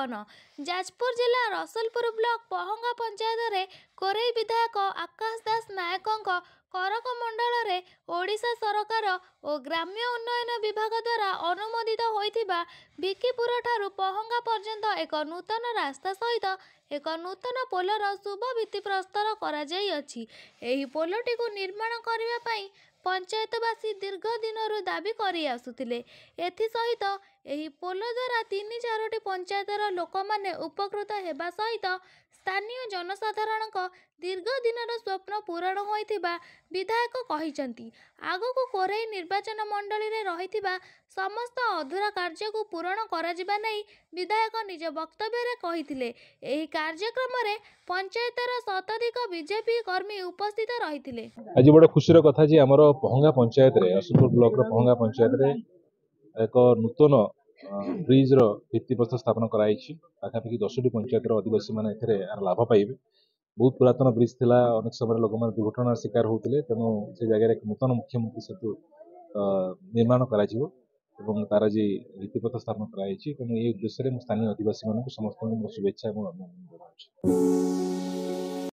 ପବନ। ଯାଜପୁର ଜିଲ୍ଲା ରସଲପୁର ବ୍ଲକ ପହଙ୍ଗା ପଞ୍ଚାୟତରେ କୋରେଇ ବିଧାୟକ ଆକାଶ ଦାସ ନାୟକଙ୍କ କରକମଣ୍ଡଳରେ ଓଡ଼ିଶା ସରକାର ଓ ଗ୍ରାମ୍ୟ ଉନ୍ନୟନ ବିଭାଗ ଦ୍ୱାରା ଅନୁମୋଦିତ ହୋଇଥିବା ଭିକିପୁରଠାରୁ ପହଙ୍ଗା ପର୍ଯ୍ୟନ୍ତ ଏକ ନୂତନ ରାସ୍ତା ସହିତ ଏକ ନୂତନ ପୋଲର ଶୁଭ ଭିତ୍ତିପ୍ରସ୍ତର କରାଯାଇଅଛି। ଏହି ପୋଲଟିକୁ ନିର୍ମାଣ କରିବା ପାଇଁ ପଞ୍ଚାୟତବାସୀ ଦୀର୍ଘ ଦିନରୁ ଦାବି କରି ଆସୁଥିଲେ। ଏଥିସହିତ ଏହି ପୋଲ ଦ୍ୱାରା 3-4ଟି ପଞ୍ଚାୟତର ଲୋକମାନେ ଉପକୃତ ହେବା ସହିତ ସ୍ଥାନୀୟ ଜନସାଧାରଣଙ୍କ ଦୀର୍ଘ ଦିନର ସ୍ୱପ୍ନ ପୂରଣ ହୋଇଥିବା ବିଧାୟକ କହିଛନ୍ତି। ଆଗକୁ କୋରେଇ ନିର୍ବାଚନ ମଣ୍ଡଳୀରେ ରହିଥିବା ସମସ୍ତ ଅଧୁରା କାର୍ଯ୍ୟକୁ ପୂରଣ କରାଯିବା ନେଇ ବିଧାୟକ ନିଜ ବକ୍ତବ୍ୟରେ କହିଥିଲେ। ଏହି କାର୍ଯ୍ୟକ୍ରମରେ ପଞ୍ଚାୟତର ଶତାଧିକ ବିଜେପି କର୍ମୀ ଉପସ୍ଥିତ ରହିଥିଲେ। आज बड़े खुशी कथा जी आमर पहंगा पंचायत रसलपुर ब्लॉक पहंगा पंचायत एक नूतन ब्रिज भित्तिप्रस्तर स्थापन कराई। पाखापाखि 10टी पंचायतर आदिवासी मैंने लाभ पाइबे। बहुत पुरातन ब्रिज थिला, अनेक समय लोक मैंने दुर्घटनार शिकार होते, तेणु से जगह एक नूतन मुख्यमंत्री सेतु निर्माण कर तार आज भित्तिप्रस्तर स्थापन कराई। तेणु ये उद्देश्य स्थानीय आदिवासी मानक समस्त शुभेच्छा और अभिनंदन जनाऊँ।